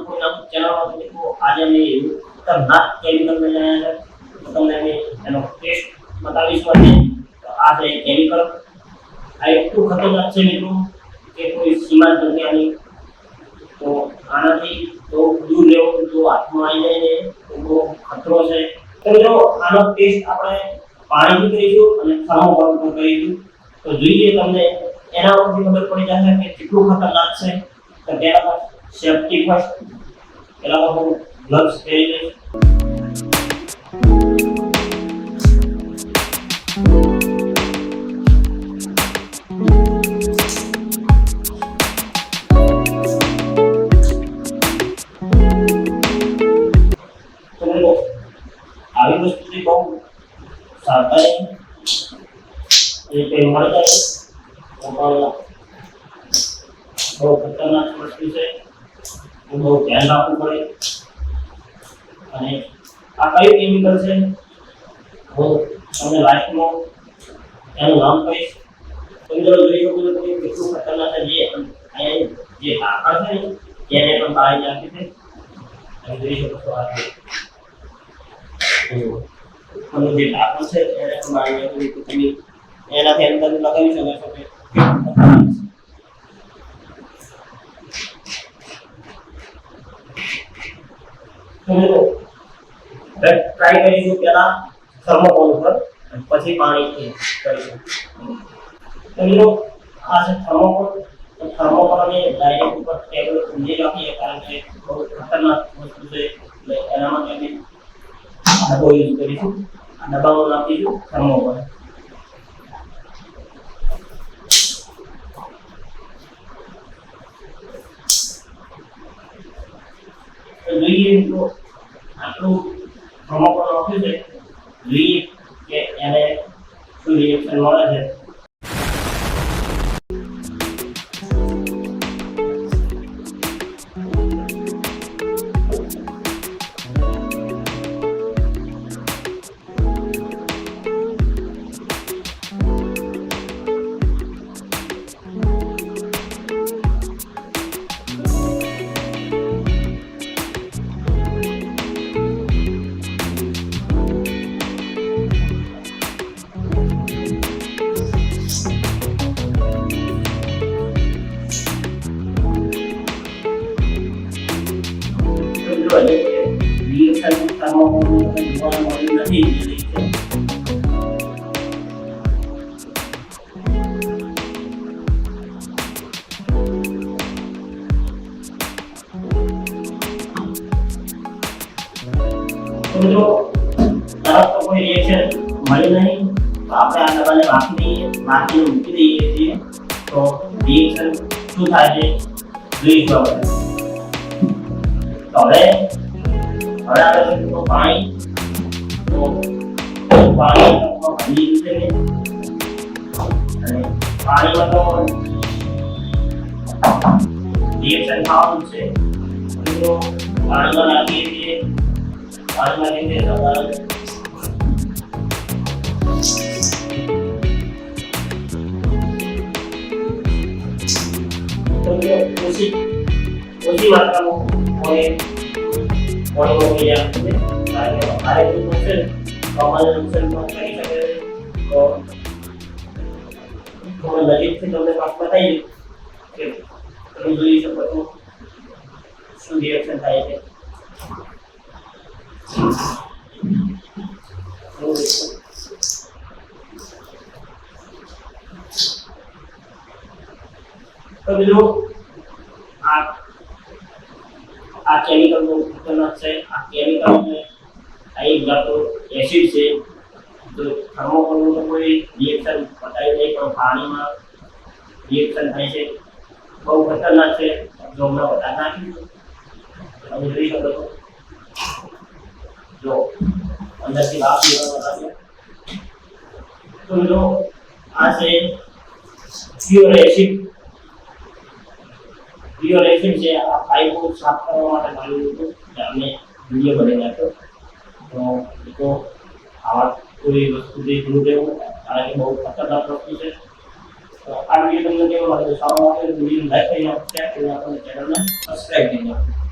પૂર્ણ ચેનલમાં મિત્રો આજે અમે ખતરનાક કેમિકલ લઈને આવ્યા છે. તો તમને અમે એનો ટેસ્ટ બતાવીશું આજે. તો આ છે કેમિકલ. આ એટલું ખતરનાક છે મિત્રો કે કોઈ સીમા જ નથી આની. તો આનાથી તો દૂર રહેવું, જો હાથમાં આવી જાય ને તો બહુ ખતરો છે. તો જો આનો ટેસ્ટ આપણે પાણીથી કરીશું અને થર્મોકોલ પર કરીશું. તો જોઈએ તમને એના ઉપરથી ખબર પડી જશે કે કેટલું ખતરનાક છે. તો પહેલા સેફટી ફર્સ્ટ, પહેલા હું ગ્લવ્સ પહેરી લઈશ. આવી વસ્તુથી બહુ સાવધાની એ કંઈ મળી જાય તો બહુ ખતરનાક વસ્તુ છે. બહુ ધ્યાન રાખવું પડે. અને આ કયું કેમિકલ છે હું તમને લાસ્ટમાં એનું નામ કહીશ. તમે જોઈ શકો છો કે કેટલું ખતરનાક છે. જે ઢાંકણ છે ને એને પણ બહાર નાખી છે. તમે જોઈ શકો છો આ અને જે ઢાંકણ છે એને પણ બહાર નાખી છે. તમે એનાથી અંદર લગાવી શકો છો કે ટ્રાય કરીશું પહેલા થર્મોકોલ ઉપર પછી પાણીથી કરીશું. તો મિત્રો આ છે થર્મોકોલ. તો થર્મોકોલને ડાયરેક્ટ ઉપર ટેબલ ઉપર નહીં રાખીએ કારણ કે બહુ ખતરનાક વસ્તુ છે. એટલે એના માટે અમે ડબ્બો યુઝ કરીશું. આ ડબ્બામાં નાખીશું થર્મોકોલ. જોઈએ મિત્રો આટલું થર્મોકોલ નાખ્યું છે. જોઈએ કે એને શું રિએક્શન મળે છે. રિએક્શન થર્મોકોલ જોવા મળ્યું નથી. મિત્રો તરત તો કોઈ રિએક્શન મળી નહીં. તો આપણે આ દવાને રાખી દઈએ, રાખીને મૂકી દઈએ છીએ. તો રિએક્શન શું થાય છે જોઈશું આપણે. તો હવે આવે છે તો પાણી. તો પાણી ભરી દીધું અને પાણીમાં તો રિએક્શન થવાનું છે. તો પાણીમાં નાખીએ છીએ. પાણીમાં નાખીએ તો ઓછી માત્રામાં પાણી મૂકી આપશે. કારણ કે વધારે દૂધ હશે તો અમારે નુકસાન પણ થઈ શકે. તો થોડું નજીકથી તમને બતાવી કે તમે જોઈ શકો છો શું રિએક્શન થાય છે. તો બીજું આ કેમિકલ બહુ ખતરનાક છે. આ કેમિકલ આ એક જાતનું એસિડ છે. તો થર્મોકોલનું કોઈ રિએક્શન બતાવી નહીં પણ પાણીમાં રિએક્શન થાય છે. બહુ ખતરનાક છે. જો હમણાં વધારે નાખીશું તમે જોઈ શકો છો. જો અંદરથી ભાપ નીકળવા લાગે. તો જો આ છે પ્યોર એસિડ. પ્યોર એસિડ છે. આ પાઇપો સાફ કરવા માટે મળ્યું હતું. અમે વિડીયો બનાવી નાખ્યો. તો આવા કોઈ વસ્તુથી દૂર રહેવું કારણ કે બહુ ખતરનાક વસ્તુ છે. તો આ વિડીયો તમને કેવો લાગે તો સારો લાગે તો વિડીયો લાઈક કરીને શેર કરીને આપણને ચેનલને સબસ્ક્રાઇબ કરી નાખો.